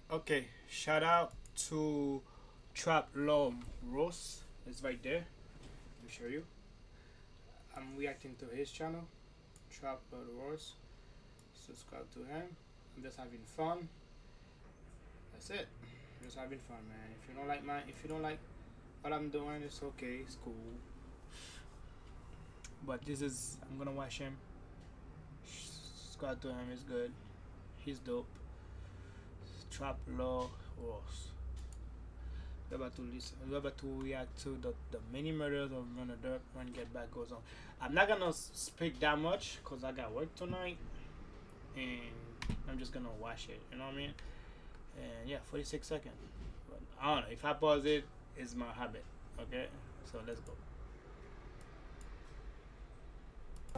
Okay, shout out to Trap Law Ross. It's right there. Let me show you. I'm reacting to his channel, Trap Law Ross. Subscribe to him. I'm just having fun. That's it. Just having fun, man. If you don't like what I'm doing, it's okay. It's cool. But I'm gonna watch him. Subscribe to him. It's good. He's dope. Trap Law Ross. We're about to listen. We're about to react to the mini murders of Munnaduke when GetBack goes on. I'm not gonna speak that much because I got work tonight, and I'm just gonna watch it. You know what I mean? And yeah, 46 seconds. But I don't know if I pause it. It's my habit. Okay, so let's go.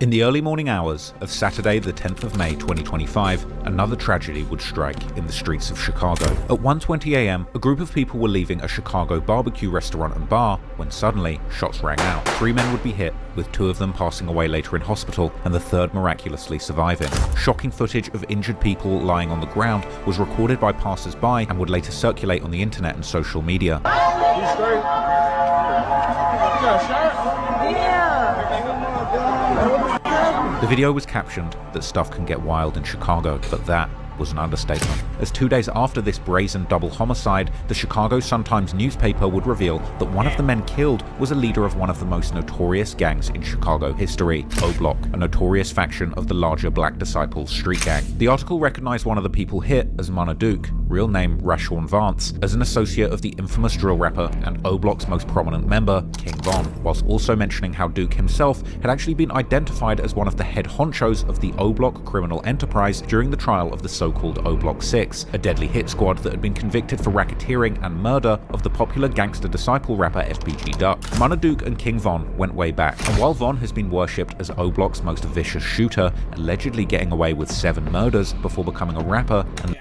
In the early morning hours of Saturday the 10th of May 2025, another tragedy would strike in the streets of Chicago. At 1:20 a.m, a group of people were leaving a Chicago barbecue restaurant and bar when suddenly shots rang out. 3 men would be hit, with 2 of them passing away later in hospital and the 3rd miraculously surviving. Shocking footage of injured people lying on the ground was recorded by passers-by and would later circulate on the internet and social media. The video was captioned that stuff can get wild in Chicago, but that was an understatement. As 2 days after this brazen double homicide, the Chicago Sun-Times newspaper would reveal that one of the men killed was a leader of one of the most notorious gangs in Chicago history, Oblock, a notorious faction of the larger Black Disciples street gang. The article recognized one of the people hit as Munnaduke, real name Rashawn Vance, as an associate of the infamous drill rapper and Oblock's most prominent member, Kingvon, whilst also mentioning how Duke himself had actually been identified as one of the head honchos of the Oblock criminal enterprise during the trial of the so-called Oblock 6, a deadly hit squad that had been convicted for racketeering and murder of the popular gangster disciple rapper fbgduck. Munnaduke and Kingvon went way back, and while Von has been worshipped as Oblock's most vicious shooter, allegedly getting away with 7 murders before becoming a rapper and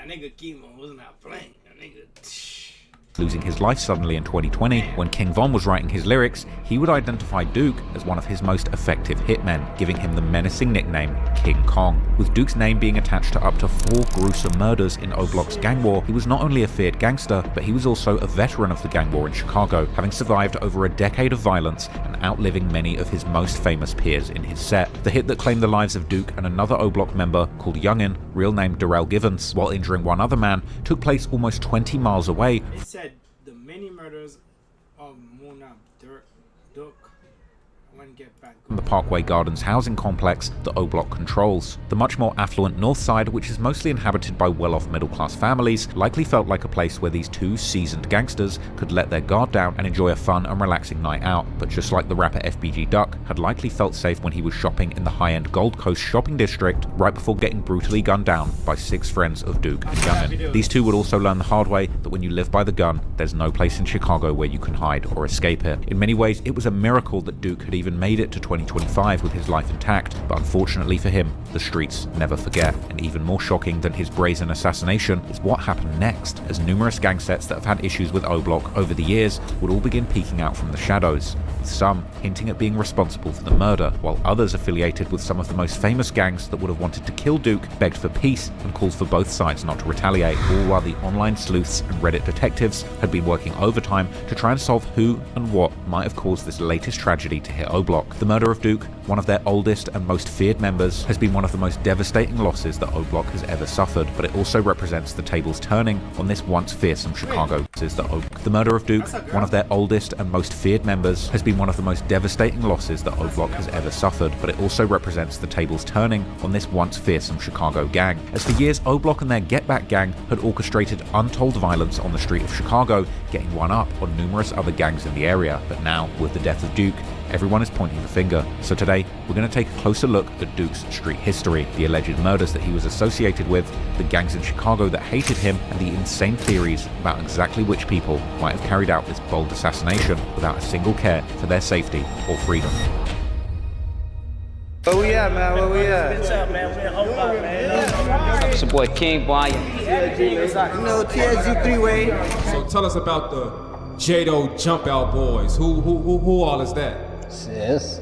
losing his life suddenly in 2020, when Kingvon was writing his lyrics, he would identify Duke as one of his most effective hitmen, giving him the menacing nickname King Kong. With Duke's name being attached to up to 4 gruesome murders in Oblock's gang war, he was not only a feared gangster, but he was also a veteran of the gang war in Chicago, having survived over a decade of violence and outliving many of his most famous peers in his set. The hit that claimed the lives of Duke and another Oblock member called Youngin, real name Darrell Givens, while injuring one other man, took place almost 20 miles away. It said the many murders of Munnaduke when GetBack From the Parkway Gardens housing complex that Oblock controls. The much more affluent north side, which is mostly inhabited by well-off middle-class families, likely felt like a place where these 2 seasoned gangsters could let their guard down and enjoy a fun and relaxing night out. But just like the rapper fbgduck had likely felt safe when he was shopping in the high-end Gold Coast shopping district right before getting brutally gunned down by 6 friends of Duke and Youngin. These 2 would also learn the hard way that when you live by the gun, there's no place in Chicago where you can hide or escape it. In many ways, it was a miracle that Duke had even made it to 2025 with his life intact, but unfortunately for him, the streets never forget. And even more shocking than his brazen assassination is what happened next, as numerous gang sets that have had issues with Oblock over the years would all begin peeking out from the shadows, with some hinting at being responsible for the murder, while others affiliated with some of the most famous gangs that would have wanted to kill Duke begged for peace and called for both sides not to retaliate, all while the online sleuths and Reddit detectives had been working overtime to try and solve who and what might have caused this latest tragedy to hit Oblock. The murder of Duke, one of their oldest and most feared members, has been one of the most devastating losses that Oblock has ever suffered, but it also represents the tables turning on this once fearsome Chicago. The murder of Duke, one of their oldest and most feared members, has been one of the most devastating losses that Oblock has ever suffered, but it also represents the tables turning on this once fearsome Chicago gang. As for years, Oblock and their GetBack gang had orchestrated untold violence on the street of Chicago, getting one up on numerous other gangs in the area, but now, with the death of Duke, everyone is pointing the finger. So today, we're going to take a closer look at Duke's street history, the alleged murders that he was associated with, the gangs in Chicago that hated him, and the insane theories about exactly which people might have carried out this bold assassination without a single care for their safety or freedom. Where we at, man? Where we at? What's up, man? We're Oblock, man. It's your boy Kingvon. TSG 3-way. So tell us about the Jado Jump Out Boys. Who all is that? It's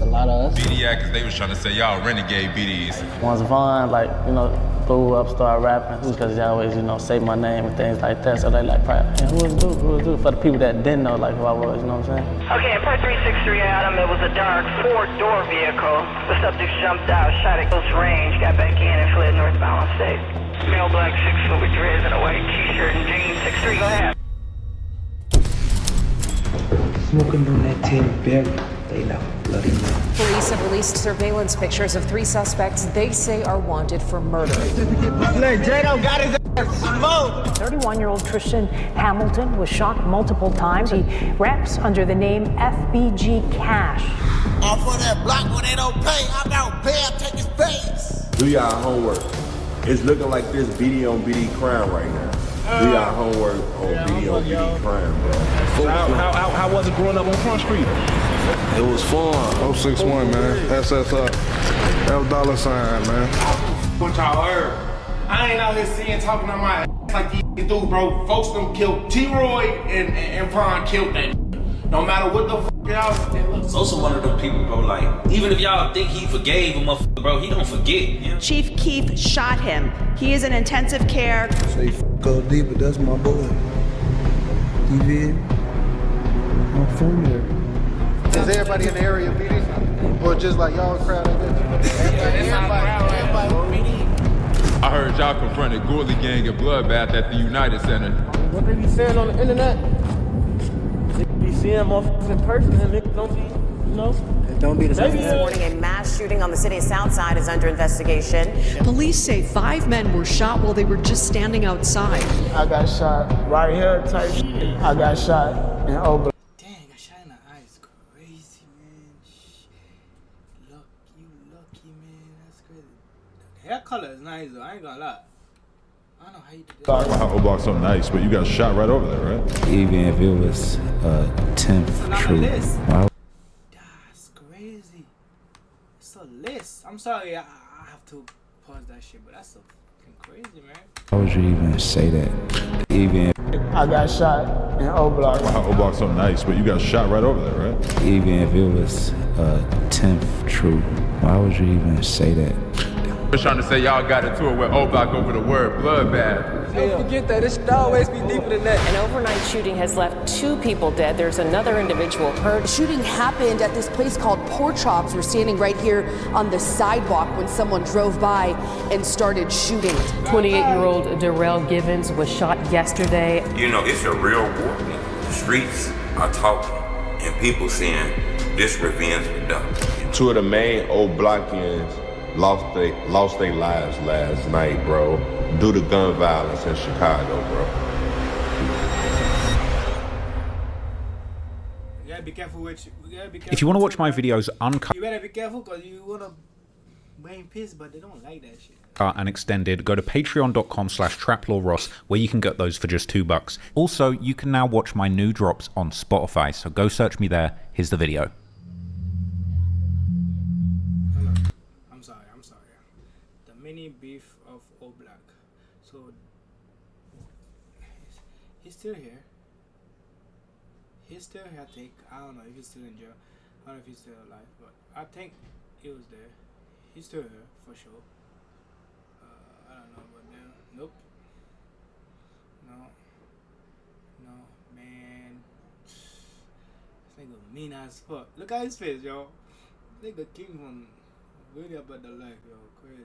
a lot of us. BD cause they was trying to say y'all renegade BDs. Once Vaughn, like, you know, blew up, started rapping, because he always, you know, say my name and things like that. So they like, yeah, who is Duke? For the people that didn't know, like, who I was, you know what I'm saying? Okay, at part 363 Adam, it was a dark four-door vehicle. The subject jumped out, shot at close range, got back in and fled northbound state. Male black 6 foot with dreads and a white t-shirt and jeans. 6'3", go ahead. Smoking on that 10 berry, they know, bloody hell. Police have released surveillance pictures of 3 suspects they say are wanted for murder. 31-year-old Christian Hamilton was shot multiple times. He raps under the name FBG Cash. Off of that block when they don't pay, I'm out bail, take his base. Do y'all homework. It's looking like this BD on BD crime right now. Do y'all homework on BD on BD crime, bro. How was it growing up on Front Street? It was fun. 061, man. SSR. $, man. What y'all heard? I ain't out here seeing talking on my ass like these dudes, bro. Folks them killed T-Roy and Vaughn killed that. No matter what the y'all say. Sosa one of them people, bro, like, even if y'all think he forgave a motherfucker, bro, he don't forget. You know? Chief Keith shot him. He is in intensive care. Say go deep, but that's my boy. You did? I'm from there. Is everybody in the area BD? Or just like y'all crowd like this? I heard y'all confronted Gourley Gang and Bloodbath at the United Center. What they be saying on the internet? They be seeing motherfuckers in person and niggas don't be, you know? Don't be the same. This morning, a mass shooting on the city's south side is under investigation. Police say 5 men were shot while they were just standing outside. I got shot right here type shit. I got shot in oblock. Dang, I shot in the eyes. Crazy, man. You lucky, man. That's crazy. The hair color is nice, though. I ain't gonna lie. I don't know how you did that. Wow, oblock's so nice, but you got shot right over there, right? Even if it was 10th true. That's crazy. It's a list. I'm sorry, I have to pause that shit, but that's so fucking crazy, man. How would you even say that? Even I got shot in oblock. Wow, oblock's so nice, but you got shot right over there, right? Even if it was 10th true, why would you even say that? We're trying to say y'all got into it with Oblock over the word Bloodbath. Don't forget that. It should always be deeper than that. An overnight shooting has left 2 people dead. There's another individual hurt. The shooting happened at this place called Pork Chops. We're standing right here on the sidewalk when someone drove by and started shooting. 28-year-old Darrell Givens was shot yesterday. You know, it's a real war. The streets are talking, and people saying this revenge for Duck. 2 of the main Oblockians lost their lives last night, bro, due to gun violence in Chicago, bro. You gotta be careful with you. If you want to watch my videos uncut, you better be careful because you wanna bring peace, but they don't like that shit. And extended, go to patreon.com/traplawross where you can get those for just $2. Also, you can now watch my new drops on Spotify, so go search me there. Here's the video. I'm sorry. The mini beef of Oblock. So he's still here. He's still here, I think. I don't know if he's still in jail. I don't know if he's still alive, but I think he was there. He's still here for sure. I don't know, but then nope. No, man. This nigga mean as fuck. Look at his face, yo. Nigga kingvon. Really about the life, yo. Crazy.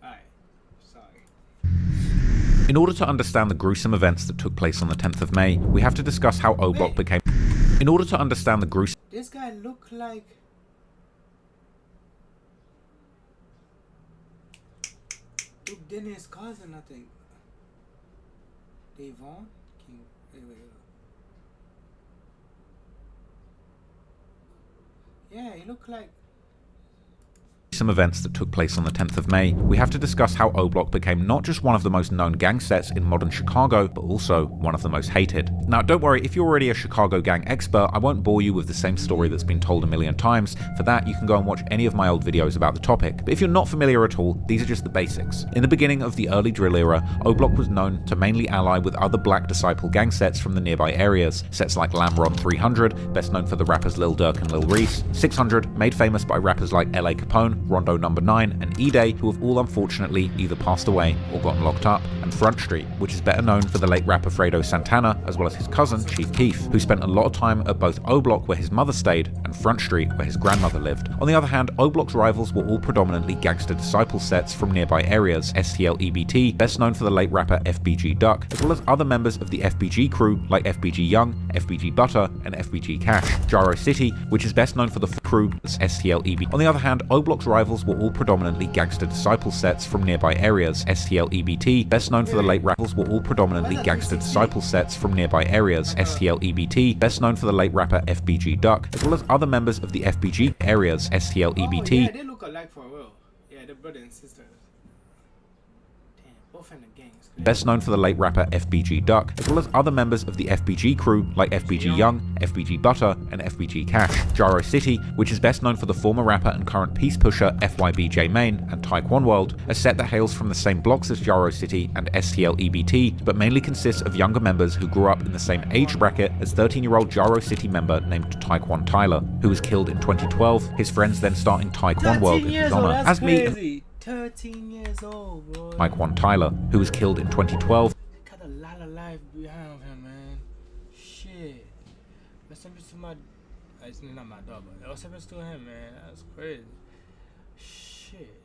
Alright. Sorry. In order to understand the gruesome events that took place on the 10th of May, we have to discuss how Oblock became... In order to understand the gruesome... This guy look like... Look, Dennis' cousin, I think. Devon? Wait. Yeah, he look like... gruesome events that took place on the 10th of May, we have to discuss how O-Block became not just one of the most known gang sets in modern Chicago, but also one of the most hated. Now don't worry, if you're already a Chicago gang expert, I won't bore you with the same story that's been told a million times. For that, you can go and watch any of my old videos about the topic. But if you're not familiar at all, these are just the basics. In the beginning of the early drill era, O-Block was known to mainly ally with other black disciple gang sets from the nearby areas. Sets like Lamron 300, best known for the rappers Lil Durk and Lil Reese, 600, made famous by rappers like L.A. Capone, Rondo No. 9, and E-Day, who have all unfortunately either passed away or gotten locked up, and Front Street, which is better known for the late rapper Fredo Santana, as well as his cousin Chief Keef, who spent a lot of time at both O-Block where his mother stayed, and Front Street where his grandmother lived. On the other hand, O-Block's rivals were all predominantly gangster disciple sets from nearby areas, STL-EBT, best known for the late rapper fbgduck, as well as other members of the FBG crew like FBG Young, FBG Butter, and FBG Cash. Gyro City, which is best known for the crew as STL-EBT. On the other hand, O-Block's rivals were all predominantly gangster disciple sets from nearby areas, STL-EBT, best known for the late rappers were all predominantly gangster disciple sets from nearby areas, STL-EBT, best known for the late rapper fbgduck, as well as other members of the FBG areas, STL-EBT. Oh, yeah, they look alike for real. Yeah, they're brother and sister. Damn, both in the gangs. Best known for the late rapper fbgduck, as well as other members of the FBG crew like FBG Young, FBG Butter, and FBG Cash. Gyro City, which is best known for the former rapper and current peace pusher FYBJ Main and Taekwon World, a set that hails from the same blocks as Gyro City and STL-EBT, but mainly consists of younger members who grew up in the same age bracket as 13-year-old Gyro City member named Taekwon Tyler, who was killed in 2012, his friends then starting Taekwon World in his honor. As me, 13 years old, bro. Taekwon Tyler, who was killed in 2012. Got a lot of life behind him, man. Shit. Let's send it to my. It's not my dog, but let's send it to him, man. That's crazy. Shit.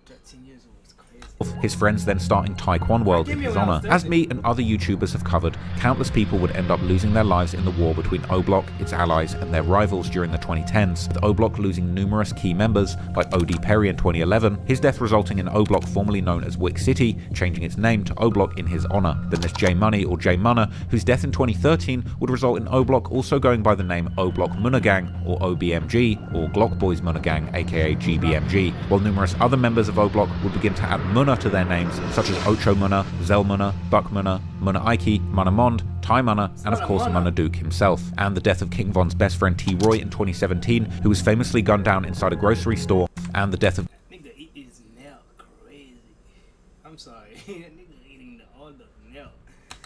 13 years old. His friends then starting Taekwon World in his honor. As me and other YouTubers have covered, countless people would end up losing their lives in the war between O-Block, its allies, and their rivals during the 2010s, with O-Block losing numerous key members like O.D. Perry in 2011, his death resulting in O-Block formerly known as Wick City, changing its name to O-Block in his honor. Then there's J Money or J Munna, whose death in 2013 would result in O-Block also going by the name O-Block Munna Gang or OBMG, or Glock Boys Munna Gang aka GBMG, while numerous other members of O-Block would begin to add Munna to their names, such as Ocho Munna, Zell Munna, Buck Munna, Munna Ike, Munna Mond, Ty Munna, and of course Munnaduke himself. And the death of Kingvon's best friend T-Roy in 2017, who was famously gunned down inside a grocery store, and the death of Nigga eat his nail crazy. I'm sorry. Nigga eating all the nail.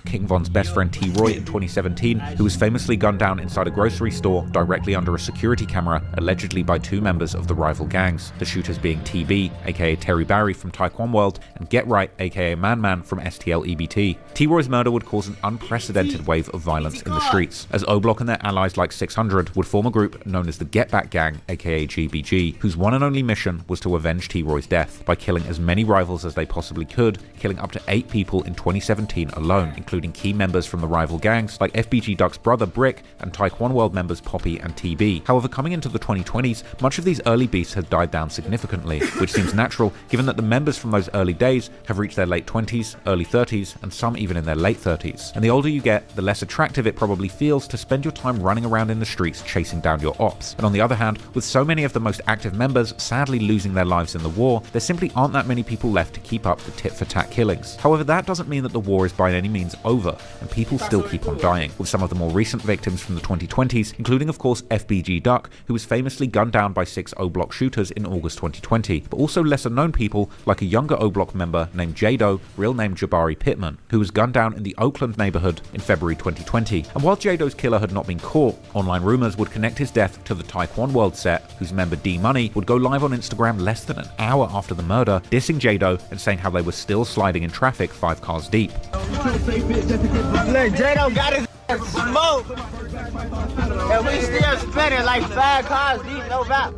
Kingvon's best friend T-Roy in 2017, who was famously gunned down inside a grocery store directly under a security camera, allegedly by two members of the rival gangs, the shooters being TB, aka Terry Barry from Taekwon World, and Get Right, aka Man Man from STL-EBT. T-Roy's murder would cause an unprecedented wave of violence in the streets, as O-Block and their allies like 600 would form a group known as the GetBack Gang, aka GBG, whose one and only mission was to avenge T-Roy's death by killing as many rivals as they possibly could, killing up to 8 people in 2017 alone, including key members from the rival gangs like fbgduck's brother Brick and Taekwon World members Poppy and TB. However, coming into the 2020s, much of these early beasts had died down significantly, which seems natural given that the members from those early days have reached their late 20s, early 30s, and some even in their late 30s. And the older you get, the less attractive it probably feels to spend your time running around in the streets chasing down your ops. And on the other hand, with so many of the most active members sadly losing their lives in the war, there simply aren't that many people left to keep up the tit-for-tat killings. However, that doesn't mean that the war is by any means over, and people still keep on dying, with some of the more recent victims from the 2020s, including of course fbgduck, who was famously gunned down by 6 O-Block shooters in August 2020, but also lesser known people like a younger O-Block member named Jado, real name Jabari Pittman, who was gunned down in the Oakland neighborhood in February 2020. And while Jado's killer had not been caught, online rumors would connect his death to the Taekwon World set, whose member D Money would go live on Instagram less than an hour after the murder, dissing Jado and saying how they were still sliding in traffic 5 cars deep. Look, Jado got his smoke, and we still spinning like 5 cars deep, no doubt.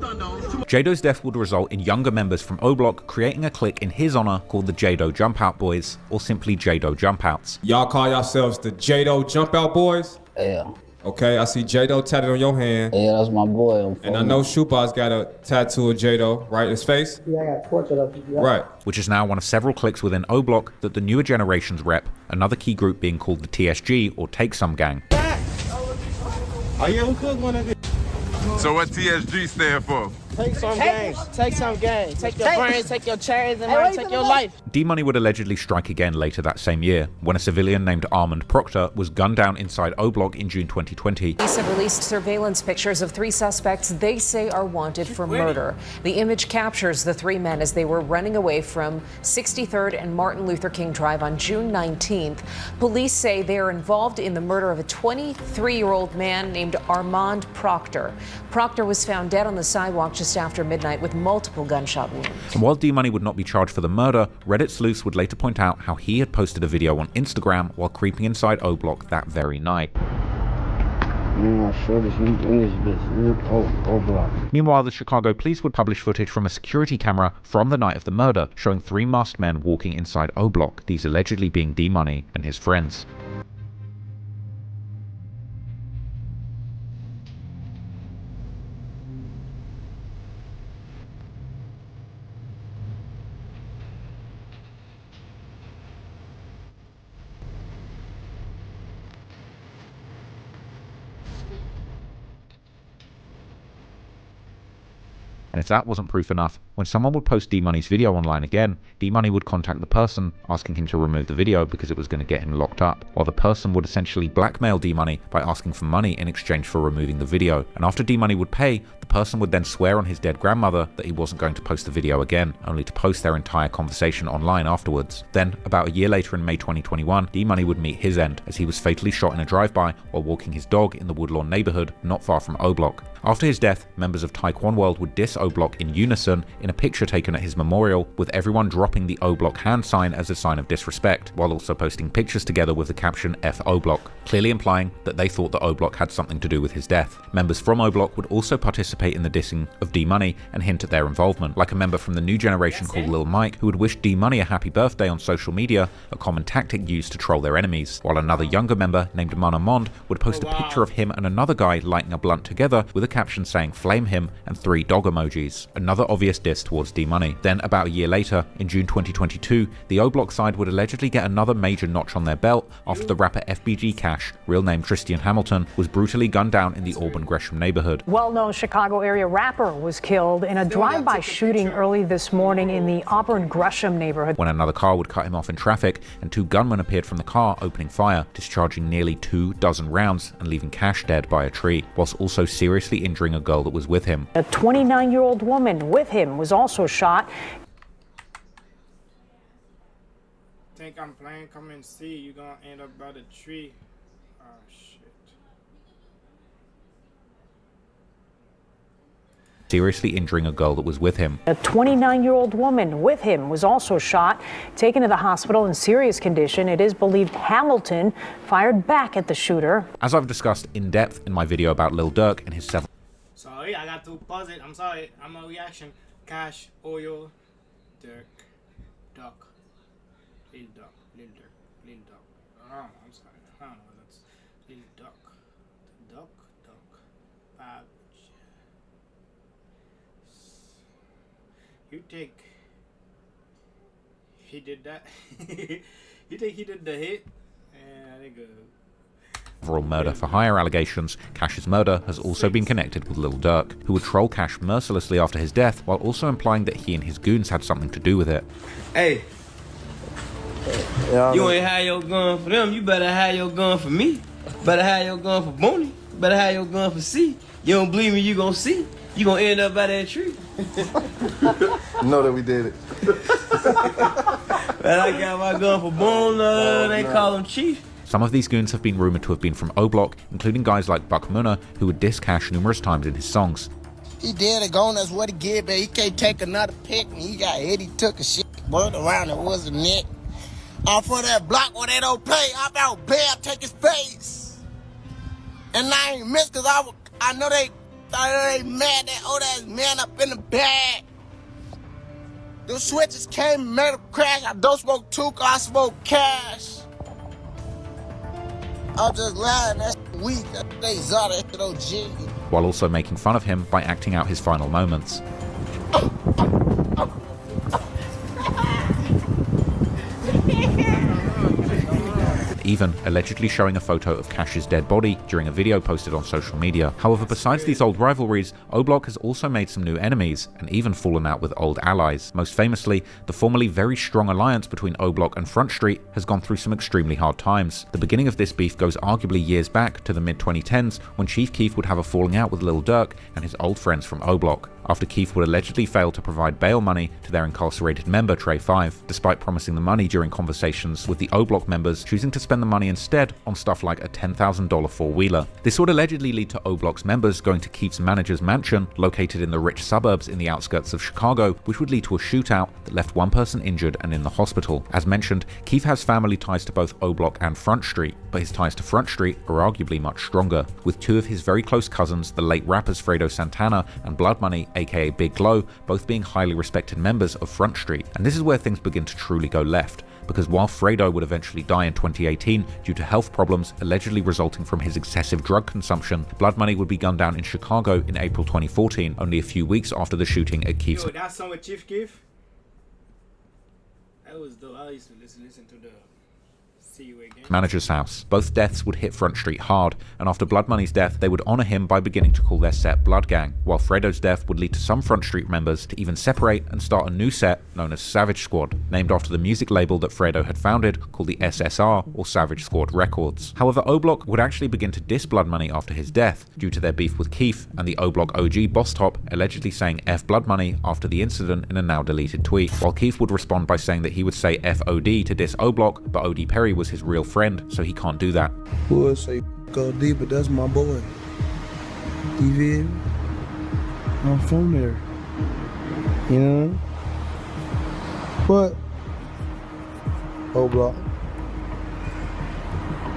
Jado's death would result in younger members from O-Block creating a clique in his honor called the Jado Jump Out Boys, or simply Jado Jump Outs. Y'all call yourselves the Jado Jump Out Boys? Yeah. Okay, I see Jado tatted on your hand. Yeah, that's my boy. And I know Shootbot's got a tattoo of Jado right in his face. Yeah, I got a portrait of him. Yeah. Right. Which is now one of several cliques within O-Block that the newer generations rep, another key group being called the TSG, or Take Some Gang. Oh yeah, who could one of it? So what TSG stand for? Take some games. Take some games. Take your brains, take your chains, and take your life. D-Money would allegedly strike again later that same year, when a civilian named Armand Proctor was gunned down inside Oblock in June 2020. Police have released surveillance pictures of 3 suspects they say are wanted for murder. The image captures the 3 men as they were running away from 63rd and Martin Luther King Drive on June 19th. Police say they are involved in the murder of a 23-year-old man named Armand Proctor. Proctor was found dead on the sidewalk just after midnight with multiple gunshot wounds. And while D-Money would not be charged for the murder, Reddit sleuths would later point out how he had posted a video on Instagram while creeping inside Oblock that very night. Meanwhile, the Chicago police would publish footage from a security camera from the night of the murder, showing 3 masked men walking inside Oblock, these allegedly being D-Money and his friends. And if that wasn't proof enough, when someone would post D-Money's video online again, D-Money would contact the person, asking him to remove the video because it was going to get him locked up, while the person would essentially blackmail D-Money by asking for money in exchange for removing the video. And after D-Money would pay, the person would then swear on his dead grandmother that he wasn't going to post the video again, only to post their entire conversation online afterwards. Then, about a year later in May 2021, D-Money would meet his end, as he was fatally shot in a drive-by while walking his dog in the Woodlawn neighborhood not far from Oblock. After his death, members of Taekwon World would diss Oblock in unison in a picture taken at his memorial, with everyone dropping the Oblock hand sign as a sign of disrespect, while also posting pictures together with the caption F Oblock, clearly implying that they thought that Oblock had something to do with his death. Members from Oblock would also participate in the dissing of D-Money and hint at their involvement, like a member from the new generation called Lil Mike, who would wish D-Money a happy birthday on social media, a common tactic used to troll their enemies, while another younger member named Munna would post a picture of him and another guy lighting a blunt together with a caption saying flame him and 3 dog emojis, another obvious diss towards D-Money. Then about a year later, in June 2022, the Oblock side would allegedly get another major notch on their belt after the rapper fbgduck, real name Tristan Hamilton, was brutally gunned down in the Auburn Gresham neighborhood. Well-known Chicago area rapper was killed in a drive-by shooting early this morning in the Auburn Gresham neighborhood. When another car would cut him off in traffic, and 2 gunmen appeared from the car opening fire, discharging nearly 24 rounds and leaving Cash dead by a tree, whilst also seriously injuring a girl that was with him. A 29-year-old woman with him was also shot. Think I'm playing? Come and see. You're gonna end up by the tree. Oh shit. Seriously injuring a girl that was with him. A 29-year-old woman with him was also shot, taken to the hospital in serious condition. It is believed Hamilton fired back at the shooter. As I've discussed in depth in my video about Lildurk and his 7. Sorry, I got to pause it. I'm sorry. I'm a reaction. Cash, oil, Dirk, duck, lildurk, lildurk. Oh, I'm sorry. I don't know what that's. Lildurk, duck, Bob. You think he did that? You think he did the hit? Yeah, I think Overall murder for hire allegations, Cash's murder has also been connected with Lildurk, who would troll Cash mercilessly after his death, while also implying that he and his goons had something to do with it. Hey, you ain't have your gun for them, you better have your gun for me. Better have your gun for Booney. Better have your gun for C. You don't believe me, you gonna see. You gonna end up by that tree. Know that we did it. But I got my gun for Boone, they call him Chief. Some of these goons have been rumored to have been from Oblock, including guys like Buck Munna, who would diss Cash numerous times in his songs. He did it, gone, that's what he get, but he can't take another pick. And he got hit, he took a shit, burned around it was a neck. Off of that block where they don't play, I'm out bad, take his face. And I ain't missed, cause I know they mad, that old ass man up in the bag. The switches came and made him crash. I don't smoke Tuka, I smoke Cash. I'm just lying, that's weak, they saw that shit OG. While also making fun of him by acting out his final moments. and even allegedly showing a photo of Cash's dead body during a video posted on social media. However, besides these old rivalries, Oblock has also made some new enemies and even fallen out with old allies. Most famously, the formerly very strong alliance between Oblock and Front Street has gone through some extremely hard times. The beginning of this beef goes arguably years back to the mid-2010s when Chief Keef would have a falling out with Lildurk and his old friends from Oblock, after Keef would allegedly fail to provide bail money to their incarcerated member Trey 5, despite promising the money during conversations with the Oblock members choosing to spend the money instead on stuff like a $10,000 four-wheeler. This would allegedly lead to Oblock's members going to Keef's manager's mansion, located in the rich suburbs in the outskirts of Chicago, which would lead to a shootout that left one person injured and in the hospital. As mentioned, Keef has family ties to both Oblock and Front Street, but his ties to Front Street are arguably much stronger, with two of his very close cousins, the late rappers Fredo Santana and Blood Money, aka Big Glow, both being highly respected members of Front Street. And this is where things begin to truly go left, because while Fredo would eventually die in 2018 due to health problems allegedly resulting from his excessive drug consumption, Blood Money would be gunned down in Chicago in April 2014, only a few weeks after the shooting at Keef's. Yo, that song with Chief Keef? That was dope. I used to listen to the See You Again manager's house. Both deaths would hit Front Street hard, and after Blood Money's death, they would honor him by beginning to call their set Blood Gang, while Fredo's death would lead to some Front Street members to even separate and start a new set known as Savage Squad, named after the music label that Fredo had founded called the SSR, or Savage Squad Records. However, Oblock would actually begin to diss Blood Money after his death, due to their beef with Keef and the Oblock OG Boss Top allegedly saying F Blood Money after the incident in a now deleted tweet, while Keef would respond by saying that he would say FOD to diss Oblock, but OD Perry was his real friend, so he can't do that. Would say OD, but that's my boy. You feel me? I'm from there. You know? But Oblock.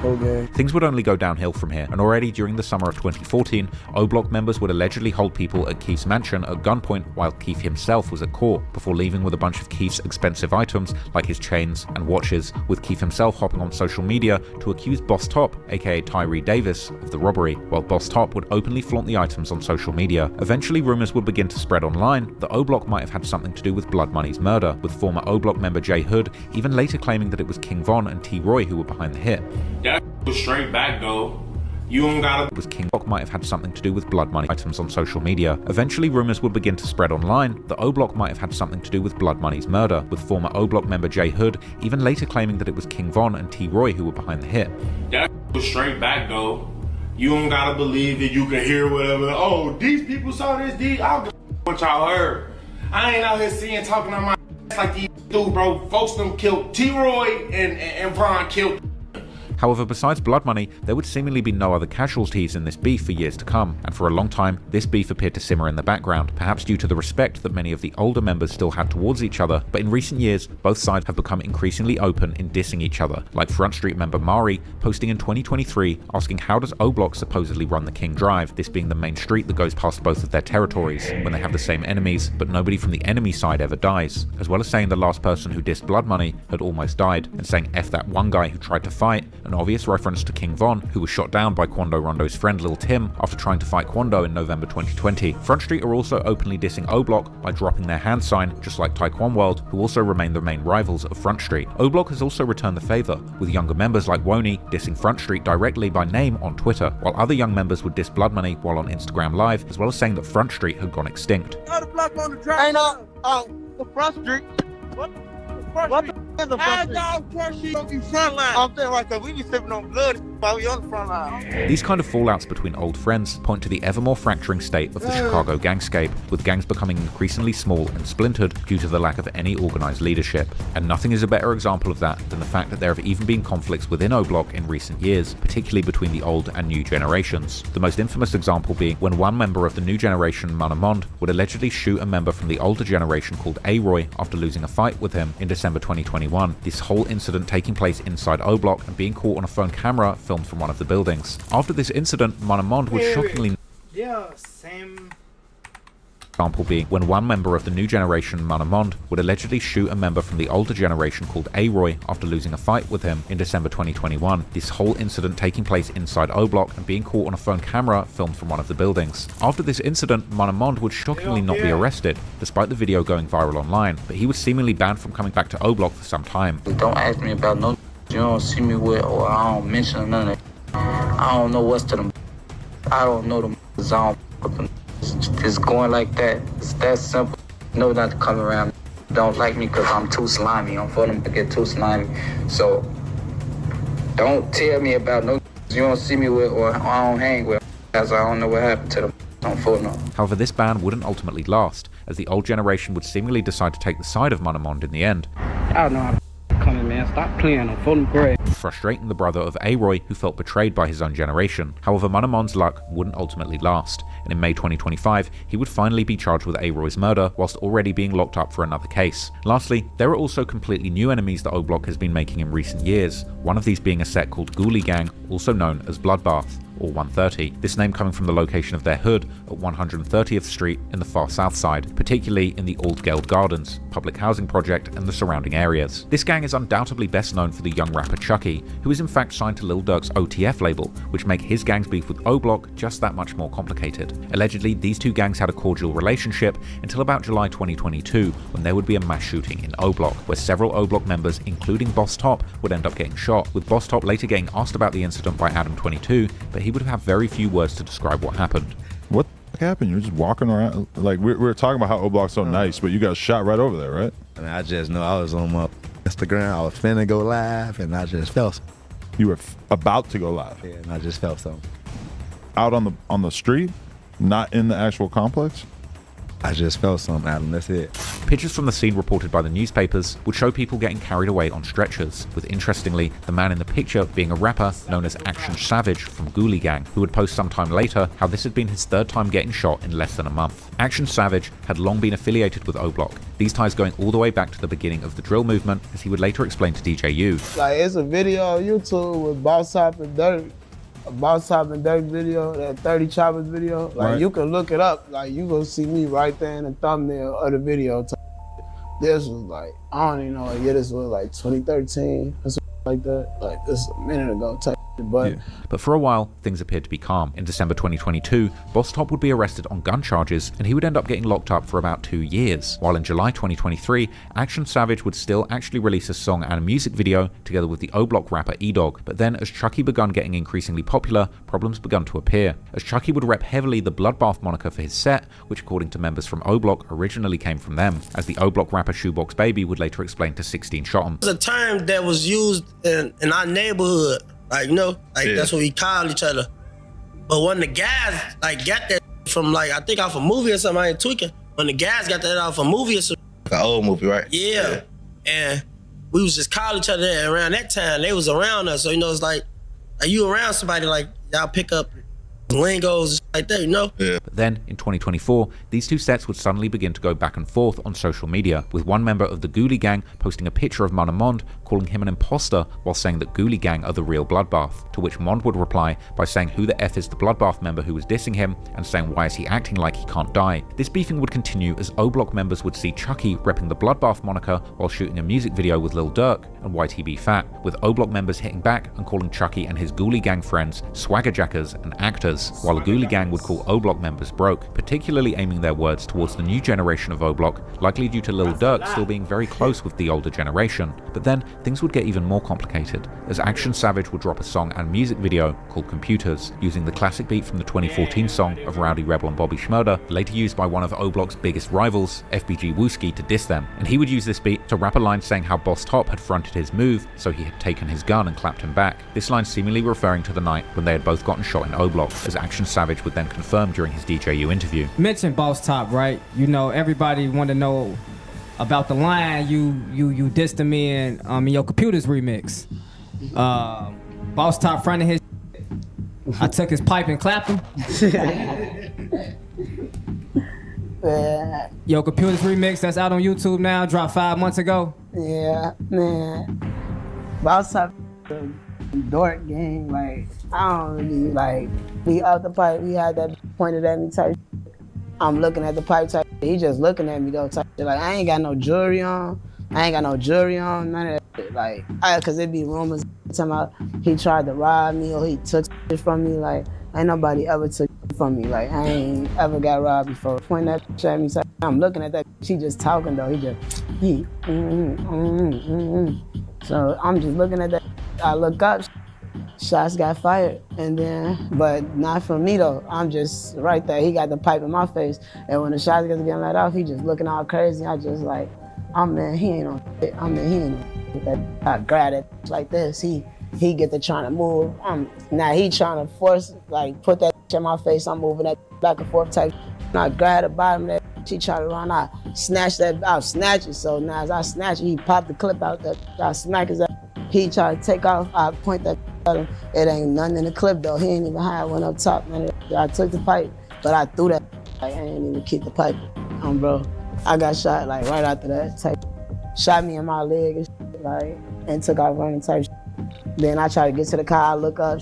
Okay. Things would only go downhill from here, and already during the summer of 2014, Oblock members would allegedly hold people at Keef's mansion at gunpoint while Keef himself was at court, before leaving with a bunch of Keef's expensive items like his chains and watches, with Keef himself hopping on social media to accuse Boss Top, aka Tyree Davis, of the robbery, while Boss Top would openly flaunt the items on social media. Eventually, rumors would begin to spread online that Oblock might have had something to do with Blood Money's murder, with former Oblock member J Hood even later claiming that it was Kingvon and T Roy who were behind the hit. That was straight back though. You don't gotta. Was Kingvon might have had something to do with Blood Money items on social media. Eventually, rumors would begin to spread online that Oblock might have had something to do with Blood Money's murder, with former Oblock member J Hood even later claiming that it was Kingvon and T Roy who were behind the hit. That was straight back though. You don't gotta believe that you can hear whatever. Oh, these people saw this. I don't give a what y'all heard. I ain't out here seeing talking on my like these dudes, bro. Folks them killed T-Roy and Von killed. However, besides Blood Money, there would seemingly be no other casualties in this beef for years to come, and for a long time, this beef appeared to simmer in the background, perhaps due to the respect that many of the older members still had towards each other, but in recent years, both sides have become increasingly open in dissing each other, like Front Street member Mari posting in 2023 asking how does Oblock supposedly run the King Drive, this being the main street that goes past both of their territories, when they have the same enemies, but nobody from the enemy side ever dies, as well as saying the last person who dissed Blood Money had almost died, and saying F that one guy who tried to fight, an obvious reference to Kingvon, who was shot down by Quando Rondo's friend Lil Tim after trying to fight Quando in November 2020. Front Street are also openly dissing Oblock by dropping their hand sign, just like Taekwon World, who also remain the main rivals of Front Street. Oblock has also returned the favour, with younger members like Woney dissing Front Street directly by name on Twitter, while other young members would diss Blood Money while on Instagram Live, as well as saying that Front Street had gone extinct. The Front Street. What the front street? I'm saying right, cause we be sipping on blood while we on the front line. These kind of fallouts between old friends point to the ever more fracturing state of the Chicago gangscape, with gangs becoming increasingly small and splintered due to the lack of any organized leadership. And nothing is a better example of that than the fact that there have even been conflicts within Oblock in recent years, particularly between the old and new generations. The most infamous example being when one member of the new generation, Munna would allegedly shoot a member from the older generation called A-Roy after losing a fight with him in December 2021. This whole incident taking place inside Oblock and being caught on a phone camera filmed from one of the buildings. After this incident, Munna would shockingly example being when one member of the new generation, Munna would allegedly shoot a member from the older generation called A-Roy after losing a fight with him in December 2021. This whole incident taking place inside Oblock and being caught on a phone camera filmed from one of the buildings. After this incident, Munna would shockingly not be arrested, despite the video going viral online, but he was seemingly banned from coming back to Oblock for some time. Don't ask me about no you don't see me with, or I don't mention none of that. I don't know what's to them. I don't know them. I don't fuck them. It's going like that. It's that simple. Know not to come around. Don't like me because I'm too slimy. I'm for them to get too slimy. So don't tell me about no you don't see me with, or I don't hang with, as I don't know what happened to them. Don't fool no. However, this ban wouldn't ultimately last, as the old generation would seemingly decide to take the side of Munna in the end. I don't know how to come in, man. Stop playing on phone grade. Frustrating the brother of A-Roy, who felt betrayed by his own generation. However, Munna's luck wouldn't ultimately last, and in May 2025, he would finally be charged with A-Roy's murder, whilst already being locked up for another case. Lastly, there are also completely new enemies that Oblock has been making in recent years, one of these being a set called Ghoulie Gang, also known as Bloodbath, or 130, this name coming from the location of their hood at 130th Street in the far south side, particularly in the Old Geld Gardens, public housing project and the surrounding areas. This gang is undoubtedly best known for the young rapper Chucky, who is in fact signed to Lildurk's OTF label, which make his gang's beef with Oblock just that much more complicated. Allegedly, these two gangs had a cordial relationship until about July 2022, when there would be a mass shooting in Oblock, where several Oblock members, including Boss Top, would end up getting shot, with Boss Top later getting asked about the incident by Adam22, but he would have very few words to describe what happened. What the heck happened? You're just walking around. Like, we're talking about how Oblock's so nice, but you got shot right over there, right? I mean, I just know I was on my Instagram. I was finna go live, and I just felt something. You were about to go live? Yeah, and I just felt something. Out on the street? Not in the actual complex? I just felt something, Adam. That's it. Pictures from the scene reported by the newspapers would show people getting carried away on stretchers, with interestingly the man in the picture being a rapper known as HscReacts from Ghoulie Gang, who would post sometime later how this had been his third time getting shot in less than a month. HscReacts had long been affiliated with Oblock, these ties going all the way back to the beginning of the drill movement, as he would later explain to DJ U. Like, it's a video on YouTube with Boss Top and Dirk. A Boss Top and Dirk video, that 30 Choppers video. Like, right. You can look it up. Like, you gonna see me right there in the thumbnail of the video. This was like, I don't even know what year this was, like 2013 or something like that. Like, this is a minute ago type. But for a while, things appeared to be calm. In December 2022, Boss Top would be arrested on gun charges, and he would end up getting locked up for about 2 years. While in July 2023, HscReacts would still actually release a song and a music video together with the Oblock rapper E-Dog. But then, as Chucky begun getting increasingly popular, problems begun to appear, as Chucky would rep heavily the Bloodbath moniker for his set, which according to members from Oblock originally came from them, as the Oblock rapper Shoebox Baby would later explain to 16 Shot 'em. It's a term that was used in our neighborhood. Like, you know, like, that's what we call each other. But when the guys, like, got that from, like, I think off a movie or something, I ain't tweaking. When the guys got that off a movie or something. Like an old movie, right? Yeah. And we was just calling each other that. Around that time, they was around us. So, you know, it's like you around somebody, like, y'all pick up lingos like that, you know? Yeah. But then, in 2024, these two sets would suddenly begin to go back and forth on social media, with one member of the Ghoulie Gang posting a picture of Munna calling him an imposter while saying that Ghoulie Gang are the real Bloodbath, to which Mond would reply by saying who the F is the Bloodbath member who was dissing him, and saying why is he acting like he can't die. This beefing would continue as Oblock members would see Chucky repping the Bloodbath moniker while shooting a music video with Lildurk and YTB Fat, with Oblock members hitting back and calling Chucky and his Ghoulie Gang friends swaggerjackers and actors, while the Ghoulie Gang would call Oblock members broke, particularly aiming their words towards the new generation of Oblock, likely due to Lildurk still being very close with the older generation. But then, things would get even more complicated, as HscReacts would drop a song and music video called Computers, using the classic beat from the 2014 song of Rowdy Rebel and Bobby Shmurda, later used by one of Oblock's biggest rivals, fbgduck, to diss them. And he would use this beat to rap a line saying how Boss Top had fronted his move, so he had taken his gun and clapped him back. This line seemingly referring to the night when they had both gotten shot in Oblock, as HscReacts would then confirm during his DJU interview. Mention Boss Top, right? You know, everybody want to know about the line you dissed him in your Computers remix. Boss Top fronted his I took his pipe and clapped him. Yo, Computers remix, that's out on YouTube now, dropped 5 months ago. Yeah, man. Boss Top dork game, like, I don't really, like, we out the pipe, he had that pointed at me type. I'm looking at the pipe type. He just looking at me though type. Like, I ain't got no jewelry on. None of that shit. Like, cause it be rumors talking about he tried to rob me or he took shit from me. Like, ain't nobody ever took from me. Like, I ain't ever got robbed before. Point that shit at me type. I'm looking at that. She just talking though. So I'm just looking at that. I look up, shots got fired, and then, but not from me though. I'm just right there. He got the pipe in my face, and when the shots get getting let off, he just looking all crazy. I just like, he ain't on shit. He ain't on that. I grab it like this. He get to trying to move. Now he trying to force, like, put that in my face. I'm moving that back and forth type. And I grab the bottom of that. He try to run. I snatch that. I'll snatch it. So now as I snatch it, he popped the clip out. That I smack his ass. He try to take off. I point that at him. It ain't nothing in the clip though. He ain't even have one up top, man. I took the pipe, but I threw that. Like, I ain't even keep the pipe. Bro, I got shot like right after that. Type shot me in my leg and shit, like, and took off running type shit. Then I try to get to the car. I look up.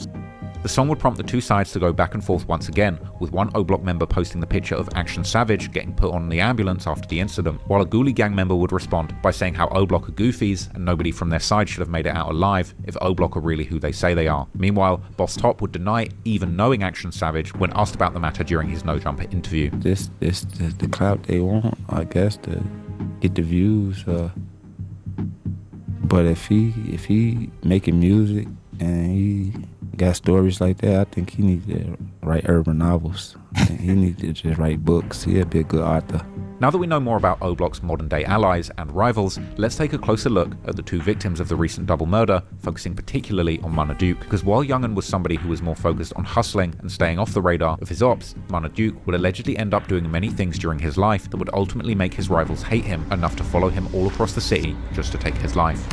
The song would prompt the two sides to go back and forth once again, with one O-Block member posting the picture of Action Savage getting put on the ambulance after the incident, while a Ghoulie gang member would respond by saying how O-Block are goofies and nobody from their side should have made it out alive if O-Block are really who they say they are. Meanwhile, Boss Top would deny even knowing Action Savage when asked about the matter during his No Jumper interview. This the clout they want, I guess, to get the views. But if he making music and he got stories like that, I think he needs to write urban novels. He needs to just write books. He'd be a good author. Now that we know more about O-Block's modern-day allies and rivals, let's take a closer look at the two victims of the recent double murder, focusing particularly on Munnaduke, because while Young'un was somebody who was more focused on hustling and staying off the radar of his ops, Munnaduke would allegedly end up doing many things during his life that would ultimately make his rivals hate him enough to follow him all across the city just to take his life.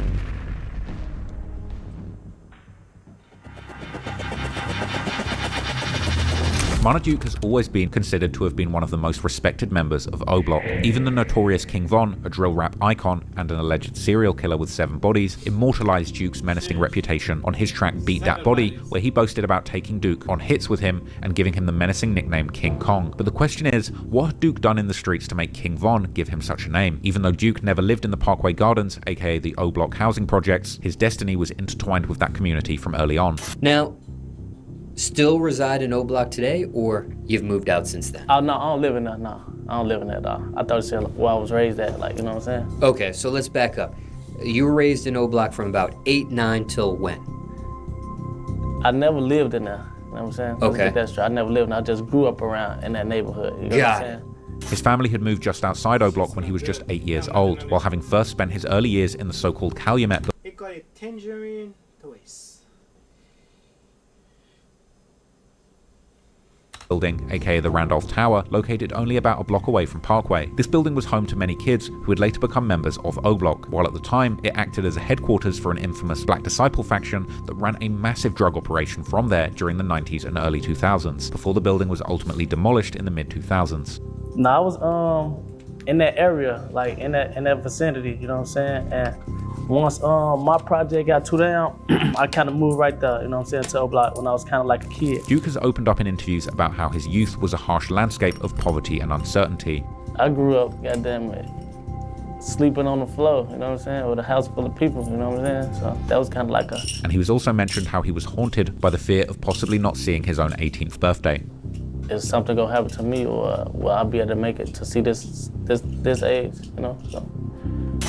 Munnaduke has always been considered to have been one of the most respected members of O-Block. Even the notorious Kingvon, a drill rap icon and an alleged serial killer with 7 bodies, immortalized Duke's menacing reputation on his track Beat That Body, where he boasted about taking Duke on hits with him and giving him the menacing nickname King Kong. But the question is, what had Duke done in the streets to make Kingvon give him such a name? Even though Duke never lived in the Parkway Gardens, aka the O-Block housing projects, his destiny was intertwined with that community from early on. Now, still reside in O-Block today, or you've moved out since then? Oh, no, I don't live in there, no. I don't live in there at all. I thought you said where I was raised at, like, you know what I'm saying? Okay, so let's back up. You were raised in O-Block from about 8, 9 till when? I never lived in there, you know what I'm saying? Okay. That's true. I never lived in there. I just grew up around in that neighborhood, you know what I'm saying? His family had moved just outside O-Block when he was just 8 years old, while having first spent his early years in the so-called Calumet. They call it Tangerine Twist. Building, aka the Randolph Tower, located only about a block away from Parkway. This building was home to many kids who would later become members of O-Block, while at the time it acted as a headquarters for an infamous Black Disciple faction that ran a massive drug operation from there during the 90s and early 2000s, before the building was ultimately demolished in the mid-2000s. No, I was in that area, like in that vicinity, you know what I'm saying? And once my project got too down, I kind of moved right there, you know what I'm saying, to O-Block when I was kind of like a kid. Duke has opened up in interviews about how his youth was a harsh landscape of poverty and uncertainty. I grew up, goddamn it, sleeping on the floor, you know what I'm saying, with a house full of people, you know what I'm saying? So that was kind of like a... And he was also mentioned how he was haunted by the fear of possibly not seeing his own 18th birthday. Is something gonna happen to me, or will I be able to make it to see this age, you know? So.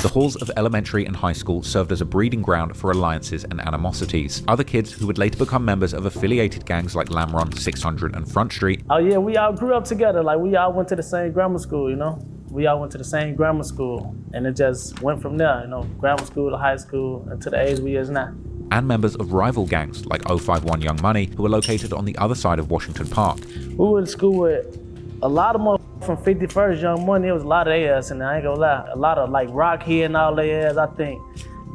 The halls of elementary and high school served as a breeding ground for alliances and animosities. Other kids who would later become members of affiliated gangs like Lamron, 600 and Front Street. Oh yeah, we all grew up together. Like, we all went to the same grammar school, you know? We all went to the same grammar school, and it just went from there, you know, grammar school to high school, and to the age we is now. And members of rival gangs like 051 Young Money, who were located on the other side of Washington Park. We went to school with a lot of more from 51st Young Money. It was a lot of their ass, and I ain't gonna lie, a lot of like Rockhead and all their ass, I think.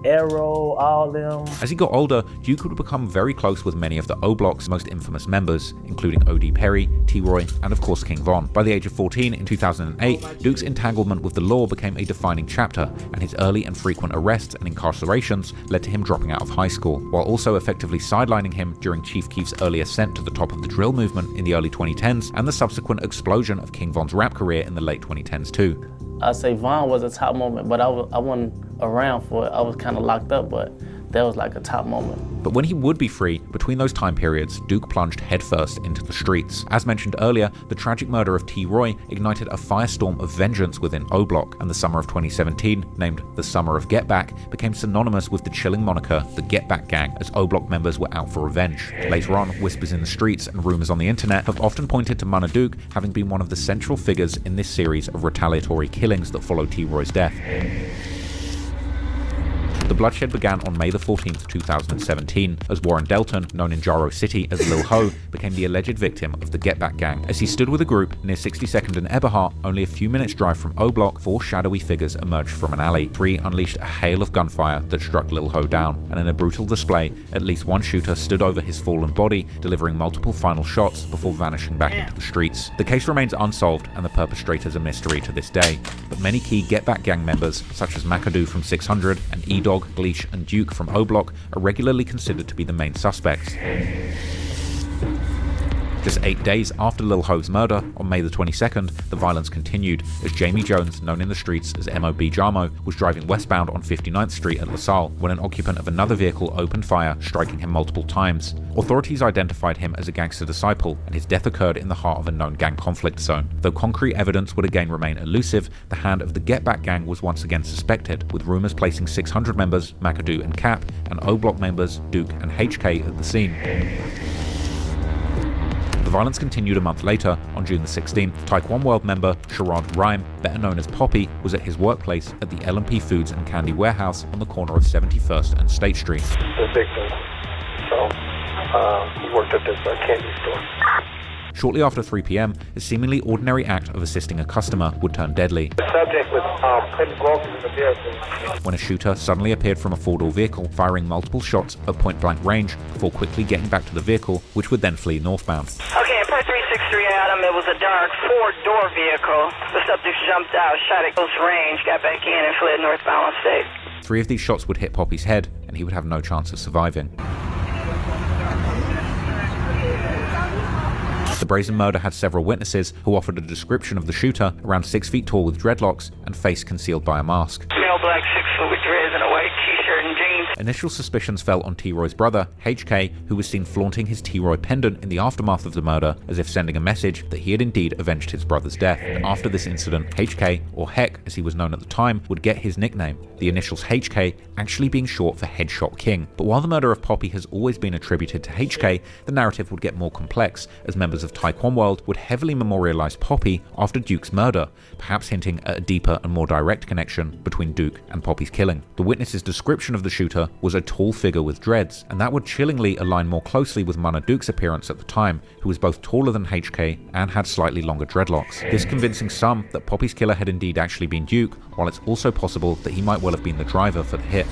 Arrow, all them. As he got older, Duke would become very close with many of the O-Block's most infamous members, including O.D. Perry, T-Roy, and of course Kingvon. By the age of 14 in 2008, Duke's entanglement with the law became a defining chapter, and his early and frequent arrests and incarcerations led to him dropping out of high school, while also effectively sidelining him during Chief Keef's early ascent to the top of the drill movement in the early 2010s, and the subsequent explosion of Kingvon's rap career in the late 2010s too. I say Von was a top moment, but I wasn't around for it. I was kind of locked up, but that was like a top moment. But when he would be free, between those time periods, Duke plunged headfirst into the streets. As mentioned earlier, the tragic murder of T. Roy ignited a firestorm of vengeance within O-Block, and the summer of 2017, named the Summer of GetBack, became synonymous with the chilling moniker the GetBack Gang, as O-Block members were out for revenge. Later on, whispers in the streets and rumors on the internet have often pointed to Munnaduke having been one of the central figures in this series of retaliatory killings that followed T. Roy's death. The bloodshed began on May the 14th, 2017, as Warren Delton, known in Jaro City as Lil Ho, became the alleged victim of the GetBack Gang. As he stood with a group near 62nd and Eberhart, only a few minutes' drive from O-Block, 4 shadowy figures emerged from an alley. 3 unleashed a hail of gunfire that struck Lil Ho down, and in a brutal display, at least one shooter stood over his fallen body, delivering multiple final shots before vanishing back into the streets. The case remains unsolved, and the perpetrators a mystery to this day, but many key GetBack Gang members, such as McAdoo from 600 and E-Dog, Gleesh and Duke from O-Block, are regularly considered to be the main suspects. Just 8 days after Lil Ho's murder, on May the 22nd, the violence continued as Jamie Jones, known in the streets as MOB Jamo, was driving westbound on 59th Street at LaSalle when an occupant of another vehicle opened fire, striking him multiple times. Authorities identified him as a gangster disciple, and his death occurred in the heart of a known gang conflict zone. Though concrete evidence would again remain elusive, the hand of the GetBack Gang was once again suspected, with rumors placing 600 members, McAdoo and Cap, and O-Block members, Duke and HK, at the scene. The violence continued a month later. On June the 16th, Taekwon World member Sherrod Rhyme, better known as Poppy, was at his workplace at the L&P Foods and Candy Warehouse on the corner of 71st and State Street. The victim, so he worked at this candy store. Shortly after 3 p.m, a seemingly ordinary act of assisting a customer would turn deadly. The subject was putting groceries in the vehicle when a shooter suddenly appeared from a 4-door vehicle, firing multiple shots at point-blank range before quickly getting back to the vehicle, which would then flee northbound. Okay, per 363 Adam, it was a dark 4-door vehicle. The subject jumped out, shot at close range, got back in and fled northbound on State. 3 of these shots would hit Poppy's head, and he would have no chance of surviving. The brazen murder had several witnesses who offered a description of the shooter, around 6 feet tall with dreadlocks and face concealed by a mask. Male black, 6 foot with dreads and a white t-shirt and jeans. Initial suspicions fell on T. Roy's brother, HK, who was seen flaunting his T. Roy pendant in the aftermath of the murder, as if sending a message that he had indeed avenged his brother's death. And after this incident, HK, or Heck as he was known at the time, would get his nickname, the initials HK actually being short for Headshot King. But while the murder of Poppy has always been attributed to HK, the narrative would get more complex, as members of Taekwon World would heavily memorialize Poppy after Duke's murder, perhaps hinting at a deeper and more direct connection between Duke and Poppy's killing. The witness's description of the shooter was a tall figure with dreads, and that would chillingly align more closely with Munnaduke's appearance at the time, who was both taller than HK and had slightly longer dreadlocks. This convincing some that Poppy's killer had indeed actually been Duke, while it's also possible that he might well have been the driver for the hit.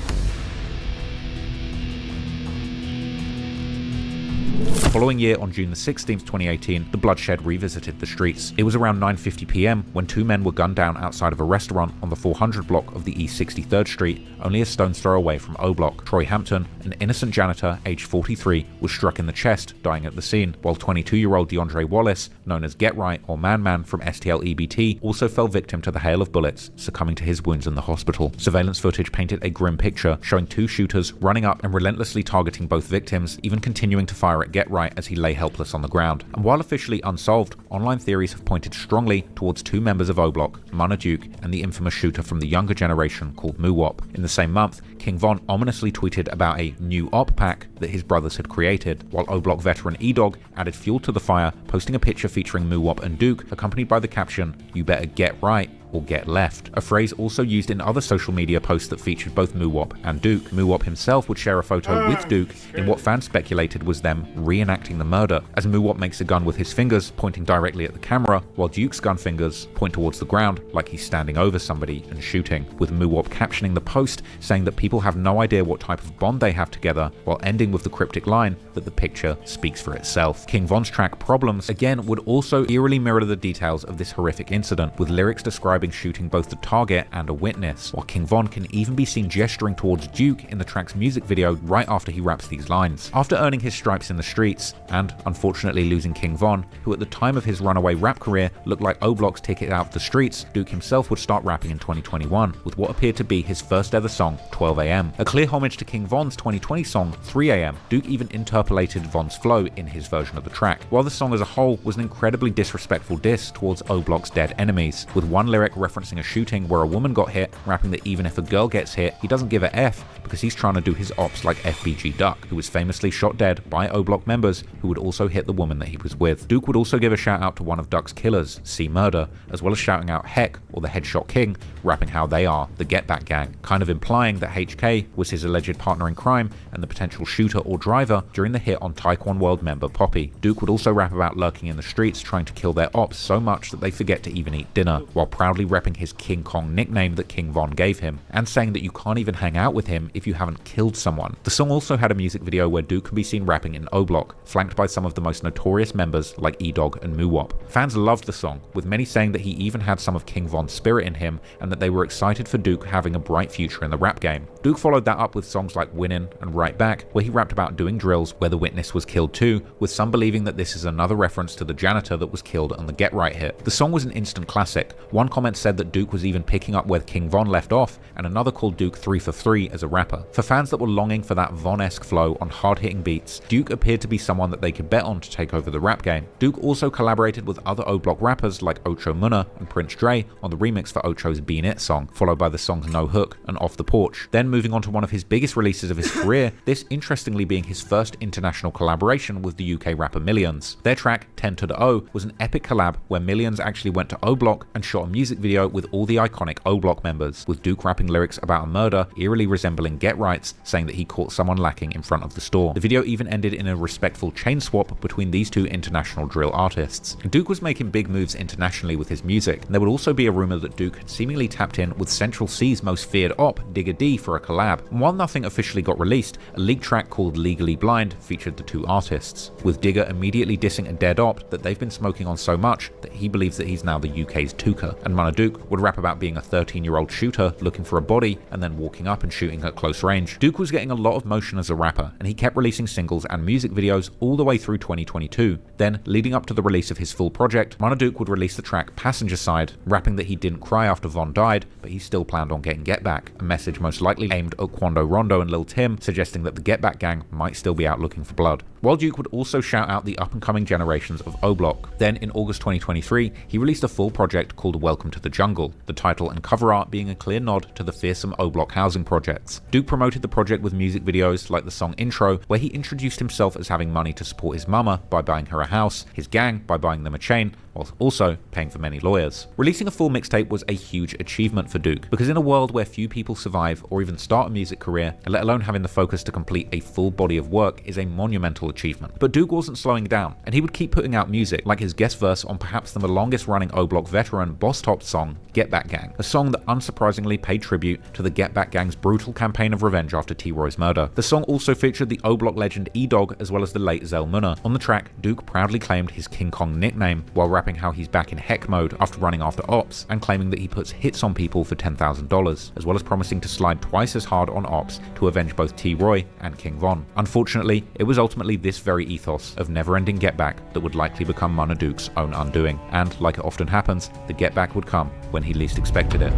The following year, on June the 16th, 2018, the bloodshed revisited the streets. It was around 9:50 p.m. when 2 men were gunned down outside of a restaurant on the 400 block of the East 63rd Street, only a stone's throw away from O-Block. Troy Hampton, an innocent janitor aged 43, was struck in the chest, dying at the scene, while 22-year-old DeAndre Wallace, known as Get Right or Man Man from STL EBT, also fell victim to the hail of bullets, succumbing to his wounds in the hospital. Surveillance footage painted a grim picture, showing 2 shooters running up and relentlessly targeting both victims, even continuing to fire at Get Right as he lay helpless on the ground. And while officially unsolved, online theories have pointed strongly towards 2 members of O-Block, Munnaduke and the infamous shooter from the younger generation called Muwop. In the same month, Kingvon ominously tweeted about a new op pack that his brothers had created, while O-Block veteran E-Dog added fuel to the fire, posting a picture featuring Muwop and Duke, accompanied by the caption, "You better get right or get left," a phrase also used in other social media posts that featured both Muwop and Duke. Muwop himself would share a photo with Duke in what fans speculated was them reenacting the murder, as Muwop makes a gun with his fingers pointing directly at the camera, while Duke's gun fingers point towards the ground like he's standing over somebody and shooting, with Muwop captioning the post saying that people have no idea what type of bond they have together, while ending with the cryptic line that the picture speaks for itself. Kingvon's track Problems again would also eerily mirror the details of this horrific incident, with lyrics describing describing shooting both the target and a witness, while Kingvon can even be seen gesturing towards Duke in the track's music video right after he raps these lines. After earning his stripes in the streets, and unfortunately losing Kingvon, who at the time of his runaway rap career looked like Oblock's ticket out of the streets, Duke himself would start rapping in 2021, with what appeared to be his first ever song, 12 AM. A clear homage to Kingvon's 2020 song, 3 AM, Duke even interpolated Von's flow in his version of the track, while the song as a whole was an incredibly disrespectful diss towards Oblock's dead enemies, with one lyric referencing a shooting where a woman got hit, rapping that even if a girl gets hit, he doesn't give a F because he's trying to do his ops like fbgduck, who was famously shot dead by Oblock members who would also hit the woman that he was with. Duke would also give a shout out to one of Duck's killers, C Murder, as well as shouting out Heck, or the Headshot King, rapping how they are the GetBack gang, kind of implying that HK was his alleged partner in crime and the potential shooter or driver during the hit on Taekwon World member Poppy. Duke would also rap about lurking in the streets trying to kill their ops so much that they forget to even eat dinner, while proudly repping his King Kong nickname that Kingvon gave him, and saying that you can't even hang out with him if you haven't killed someone. The song also had a music video where Duke can be seen rapping in Oblock, flanked by some of the most notorious members like E-Dog and Muwop. Fans loved the song, with many saying that he even had some of Kingvon's spirit in him and that they were excited for Duke having a bright future in the rap game. Duke followed that up with songs like Winnin' and Right Back, where he rapped about doing drills where the witness was killed too, with some believing that this is another reference to the janitor that was killed on the Get Right hit. The song was an instant classic. One comment said that Duke was even picking up where Kingvon left off, and another called Duke 3 for 3 as a rapper. For fans that were longing for that Von-esque flow on hard-hitting beats, Duke appeared to be someone that they could bet on to take over the rap game. Duke also collaborated with other Oblock rappers like Ocho Munna and Prince Dre on the remix for Ocho's Bean It song, followed by the songs No Hook and Off the Porch. Then moving on to one of his biggest releases of his career, this interestingly being his first international collaboration with the UK rapper Millions. Their track 10 to the O was an epic collab where Millions actually went to Oblock and shot a music video with all the iconic Oblock members, with Duke rapping lyrics about a murder eerily resembling Get Right's, saying that he caught someone lacking in front of the store. The video even ended in a respectful chain swap between these two international drill artists. And Duke was making big moves internationally with his music, and there would also be a rumor that Duke had seemingly tapped in with Central C's most feared op, Digga D, for a collab. And while nothing officially got released, a leaked track called Legally Blind featured the two artists, with Digga immediately dissing a dead op that they've been smoking on so much that he believes that he's now the UK's Tuka. And Munnaduke would rap about being a 13-year-old shooter looking for a body and then walking up and shooting at close range. Duke was getting a lot of motion as a rapper, and he kept releasing singles and music videos all the way through 2022. Then, leading up to the release of his full project, Munnaduke would release the track Passenger Side, rapping that he didn't cry after Von died, but he still planned on getting GetBack, a message most likely aimed at Quando Rondo and Lil Tim, suggesting that the GetBack gang might still be out looking for blood. While Duke would also shout out the up-and-coming generations of Oblock. Then, in August 2023, he released a full project called Welcome to the Jungle, the title and cover art being a clear nod to the fearsome Oblock housing projects. Duke promoted the project with music videos like the song Intro, where he introduced himself as having money to support his mama by buying her a house, his gang by buying them a chain, whilst also paying for many lawyers. Releasing a full mixtape was a huge achievement for Duke, because in a world where few people survive or even start a music career, let alone having the focus to complete a full body of work, is a monumental achievement. But Duke wasn't slowing down, and he would keep putting out music, like his guest verse on perhaps the longest running Oblock veteran Boss Top's song, Get Back Gang, a song that unsurprisingly paid tribute to the Get Back Gang's brutal campaign of revenge after T-Roy's murder. The song also featured the Oblock legend E-Dog as well as the late Zell Munna. On the track, Duke proudly claimed his King Kong nickname while rapping how he's back in heck mode after running after ops, and claiming that he puts hits on people for $10,000, as well as promising to slide twice as hard on ops to avenge both T-Roy and Kingvon. Unfortunately, it was ultimately this very ethos of never-ending Get Back that would likely become Munnaduke's own undoing, and like it often happens, the Get Back would come when he least expected it.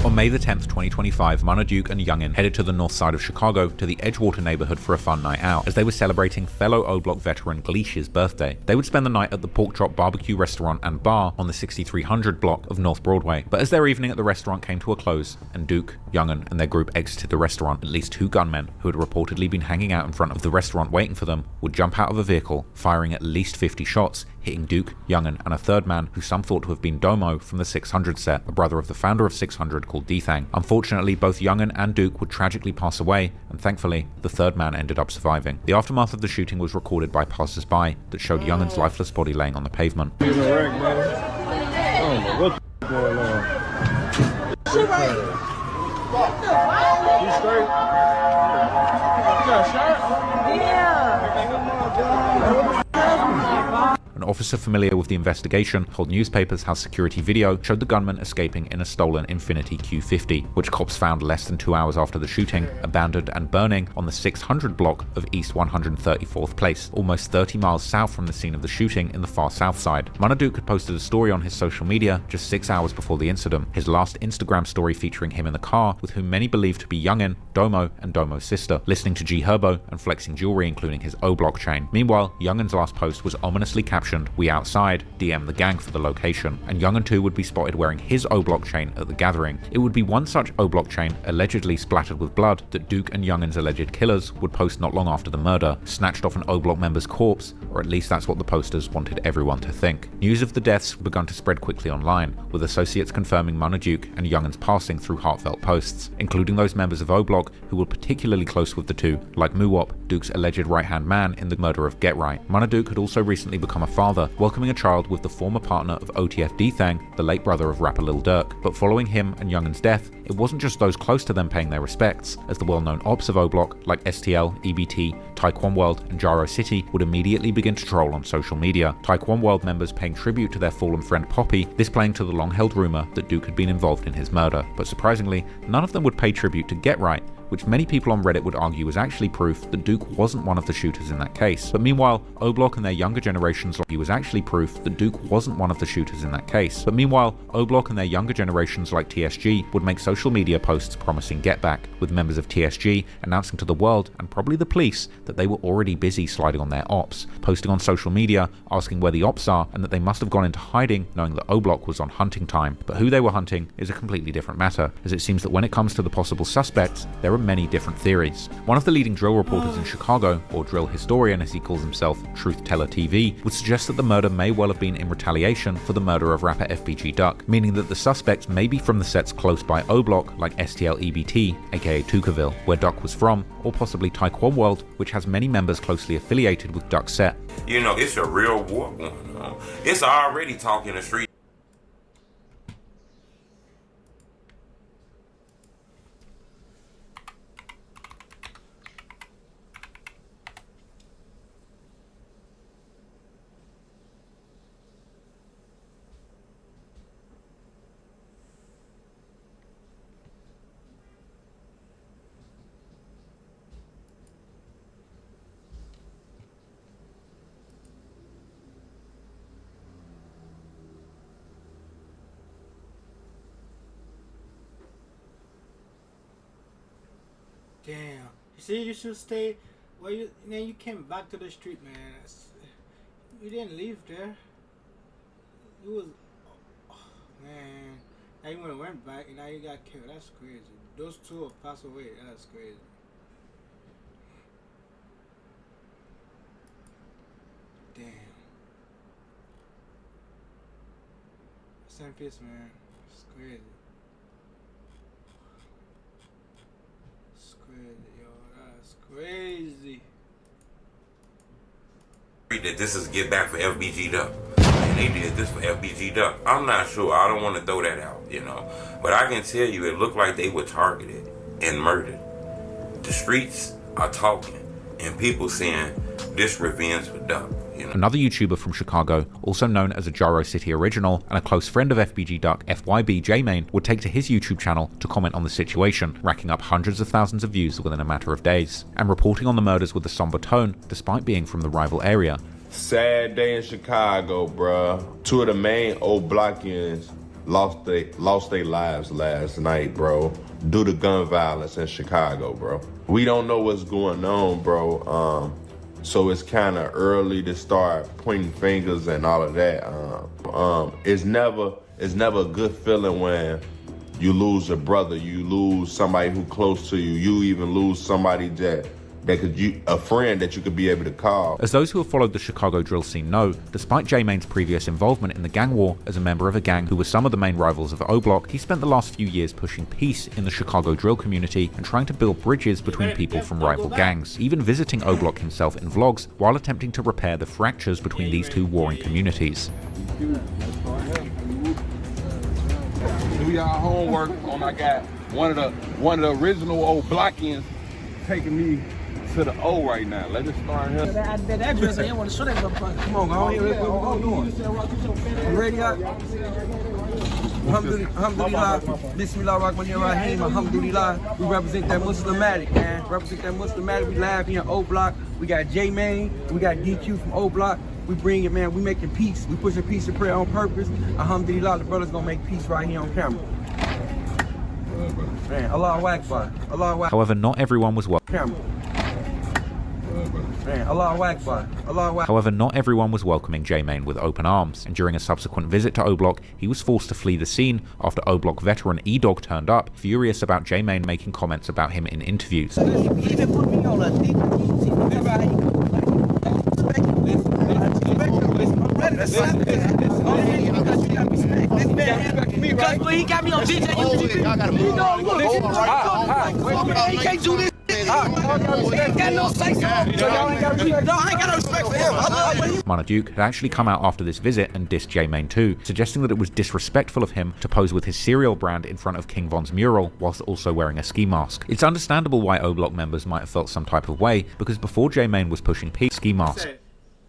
On May the 10th, 2025, Munnaduke and Youngin headed to the north side of Chicago to the Edgewater neighborhood for a fun night out, as they were celebrating fellow Oblock veteran Gleesh's birthday. They would spend the night at the Pork Chop Barbecue Restaurant and Bar on the 6300 block of North Broadway. But as their evening at the restaurant came to a close, and Duke, Youngin, and their group exited the restaurant, at least 2 gunmen, who had reportedly been hanging out in front of the restaurant waiting for them, would jump out of a vehicle, firing at least 50 shots, hitting Duke, Youngin, and a third man who some thought to have been Domo from the 600 set, a brother of the founder of 600 called D-Thang. Unfortunately, both Youngin and Duke would tragically pass away, and thankfully, the third man ended up surviving. The aftermath of the shooting was recorded by passers-by that showed Youngin's lifeless body laying on the pavement. He's a wreck, man. I don't know what the going on. You straight? You got shot? Yeah. officer familiar with the investigation told newspapers how security video showed the gunman escaping in a stolen Infiniti Q50, which cops found less than 2 hours after the shooting, abandoned and burning on the 600 block of East 134th Place, almost 30 miles south from the scene of the shooting in the far south side. Munnaduke had posted a story on his social media just 6 hours before the incident, his last Instagram story featuring him in the car with whom many believe to be Youngin, Domo, and Domo's sister, listening to G Herbo and flexing jewelry including his oblock chain. Meanwhile, Youngin's last post was ominously captioned, "We outside, DM the gang for the location," and Youngin too would be spotted wearing his oblock chain at the gathering. It would be one such oblock chain, allegedly splattered with blood, that Duke and Youngin's alleged killers would post not long after the murder, snatched off an oblock member's corpse, or at least that's what the posters wanted everyone to think. News of the deaths begun to spread quickly online, with associates confirming Munnaduke and Youngin's passing through heartfelt posts, including those members of oblock who were particularly close with the two, like Muwop, Duke's alleged right-hand man in the murder of GetRight. Munnaduke had also recently become a father, welcoming a child with the former partner of OTF D-Thang, the late brother of rapper Lildurk. But following him and Youngin's death, it wasn't just those close to them paying their respects, as the well-known ops of oblock, like STL, EBT, Taekwon World, and Gyro City, would immediately begin to troll on social media. Taekwon World members paying tribute to their fallen friend Poppy, this playing to the long-held rumor that Duke had been involved in his murder. But surprisingly, none of them would pay tribute to GetRight, which many people on Reddit would argue was actually proof that Duke wasn't one of the shooters in that case. But meanwhile, oblock and their younger generations like TSG would make social media posts promising GetBack, with members of TSG announcing to the world and probably the police that they were already busy sliding on their ops, posting on social media asking where the ops are and that they must have gone into hiding knowing that oblock was on hunting time. But who they were hunting is a completely different matter, as it seems that when it comes to the possible suspects, there are many different theories. One of the leading drill reporters in Chicago, or drill historian as he calls himself, Truth Teller TV, would suggest that the murder may well have been in retaliation for the murder of rapper fbgduck, meaning that the suspects may be from the sets close by oblock like STL EBT, aka Tukaville, where Duck was from, or possibly Taekwon World, which has many members closely affiliated with Duck's set. You know, it's a real war going on. It's already talk in the street. Damn. You see, you should stay where you. Then you came back to the street, man. You didn't leave there. You was, man. Now you went back and now you got killed. That's crazy. Those two have passed away. That's crazy. Damn. Same piece, man. It's crazy. Yo, that's crazy. That this is GetBack for fbgduck, and they did this for fbgduck. I'm not sure. I don't want to throw that out, you know, but I can tell you it looked like they were targeted and murdered. The streets are talking, and people saying this revenge for Duck. You know? Another YouTuber from Chicago, also known as a Gyro City original and a close friend of fbgduck, FYB J-Main, would take to his YouTube channel to comment on the situation, racking up hundreds of thousands of views within a matter of days, and reporting on the murders with a somber tone, despite being from the rival area. Sad day in Chicago, bruh. Two of the main Oblockians lost their lives last night, bro, due to gun violence in Chicago, bro. We don't know what's going on, bro. So it's kind of early to start pointing fingers and all of that. It's never a good feeling when you lose a brother, you lose somebody who close to you, you even lose somebody a friend that you could be able to call. As those who have followed the Chicago drill scene know, despite J-Main's previous involvement in the gang war as a member of a gang who were some of the main rivals of oblock, he spent the last few years pushing peace in the Chicago drill community and trying to build bridges between people from rival gangs, even visiting oblock himself in vlogs while attempting to repair the fractures between these two warring communities. Do y'all homework on I got one of the original Oblockians taking me to the O right now. Let us start here. That address, I didn't want to show that motherfucker. Come on, go on here. What we doing? You ready up? Alhamdulillah, Bismillah Rahman Rahim, Alhamdulillah. We represent that Muslimatic, man. Represent that Muslimatic. We live here in O-Block. We got J-Main, we got DQ from O-Block. We bring it, man. We making peace. We pushing peace and prayer on purpose. Alhamdulillah, the brothers gonna make peace right here on camera. Man, Allahu Akbar. Allahu Akbar. However, not everyone was welcome. Man, Allahu Akbar. Allahu Akbar. However, not everyone was welcoming J-Main with open arms, and during a subsequent visit to O-Block, he was forced to flee the scene after O-Block veteran E-Dog turned up, furious about J-Main making comments about him in interviews. He got me on DJ. He can't do this. Munnaduke had actually come out after this visit and dissed J-Main too, suggesting that it was disrespectful of him to pose with his cereal brand in front of Kingvon's mural whilst also wearing a ski mask. It's understandable why O-Block members might have felt some type of way, because before J-Main was pushing peace ski mask.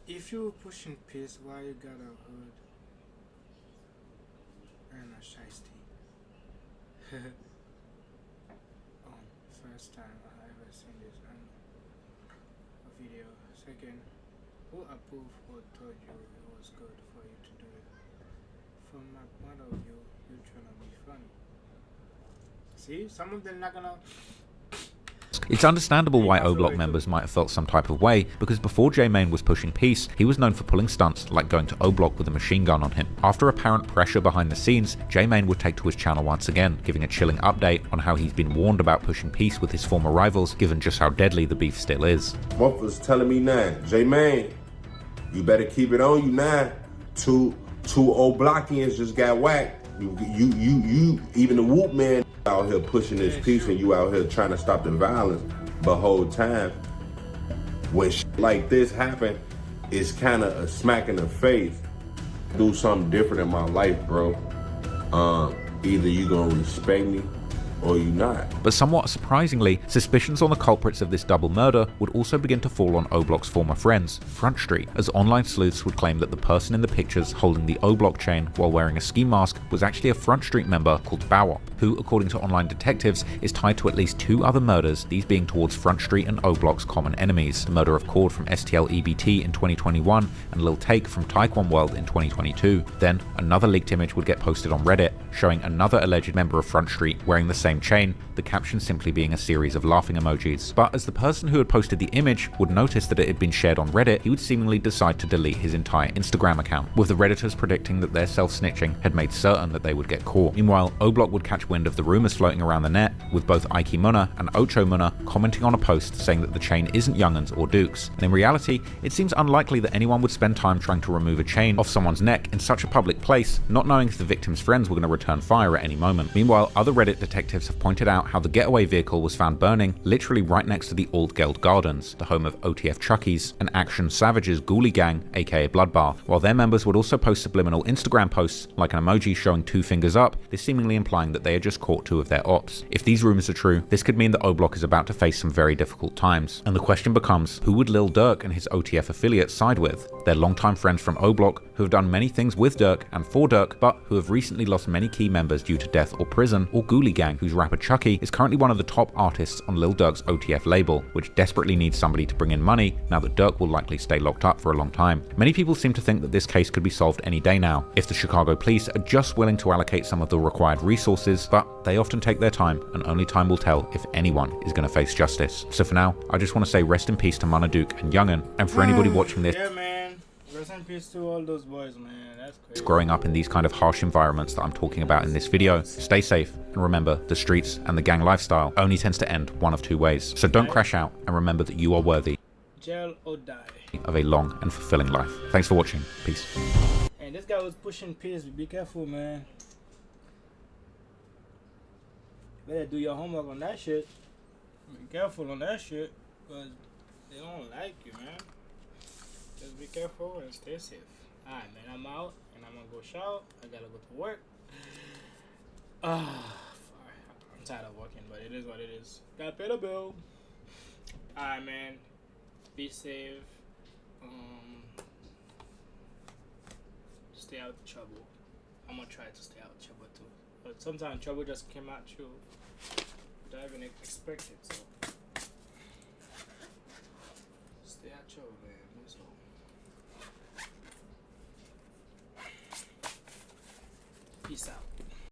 If you're pushing peace, why you got a hood and a shiesty? First time I ever seen this on a video. Second, who approved or told you it was good for you to do it? From my point of view, you're trying to be funny. See, some of them not gonna. It's understandable why O-Block members might have felt some type of way, because before J-Main was pushing peace, he was known for pulling stunts like going to O-Block with a machine gun on him. After apparent pressure behind the scenes, J-Main would take to his channel once again, giving a chilling update on how he's been warned about pushing peace with his former rivals, given just how deadly the beef still is. Motherfuckers telling me now, J-Main, you better keep it on you now. Two O-Blockians just got whacked. You even the Whoop man out here pushing this peace and you out here trying to stop the violence. But whole time, when shit like this happen, it's kind of a smack in the face. Do something different in my life, bro. Either you gonna respect me or you not. But somewhat surprisingly, suspicions on the culprits of this double murder would also begin to fall on O-Block's former friends, Front Street, as online sleuths would claim that the person in the pictures holding the O-Block chain while wearing a ski mask was actually a Front Street member called Bawop, who, according to online detectives, is tied to at least 2 other murders, these being towards Front Street and O-Block's common enemies, the murder of Cord from STL EBT in 2021 and Lil Take from Taekwon World in 2022. Then, another leaked image would get posted on Reddit, showing another alleged member of Front Street wearing the same chain, the caption simply being a series of laughing emojis. But as the person who had posted the image would notice that it had been shared on Reddit, he would seemingly decide to delete his entire Instagram account, with the Redditors predicting that their self-snitching had made certain that they would get caught. Meanwhile, O-Block would catch wind of the rumors floating around the net, with both Ike Munna and Ocho Munna commenting on a post saying that the chain isn't Youngun's or Duke's. And in reality, it seems unlikely that anyone would spend time trying to remove a chain off someone's neck in such a public place, not knowing if the victim's friends were going to return fire at any moment. Meanwhile, other Reddit detectives have pointed out how the getaway vehicle was found burning literally right next to the Old Geld Gardens, the home of OTF Chuckies, an Action Savages ghoulie gang, aka Bloodbath, while their members would also post subliminal Instagram posts like an emoji showing 2 fingers up, this seemingly implying that they had just caught 2 of their ops. If these rumors are true, this could mean that O-Block is about to face some very difficult times, and the question becomes, who would Lildurk and his OTF affiliates side with? They're longtime friends from O-Block who have done many things with Durk and for Durk, but who have recently lost many key members due to death or prison, or Ghoulie Gang, whose rapper Chucky is currently one of the top artists on Lil Durk's OTF label, which desperately needs somebody to bring in money now that Durk will likely stay locked up for a long time. Many people seem to think that this case could be solved any day now, if the Chicago police are just willing to allocate some of the required resources, but they often take their time, and only time will tell if anyone is going to face justice. So for now, I just want to say rest in peace to Munnaduke and Youngun, and for anybody watching this, yeah, man. Rest in peace to all those boys, man. That's crazy. Growing up in these kind of harsh environments that I'm talking about in this video, stay safe, and remember, the streets and the gang lifestyle only tends to end one of 2 ways. So don't crash out, and remember that you are worthy Jail or die. of a long and fulfilling life. Thanks for watching. Peace. And this guy was pushing peace. Be careful, man. Better do your homework on that shit. Be careful on that shit, because they don't like you, man. Just be careful and stay safe. Alright, man, I'm out and I'm gonna go shower. I gotta go to work. I'm tired of working, but it is what it is. Gotta pay the bill. Alright, man. Be safe. Stay out of trouble. I'm gonna try to stay out of trouble too. But sometimes trouble just came at you without even expect it. So stay out of trouble, man. So. Peace out.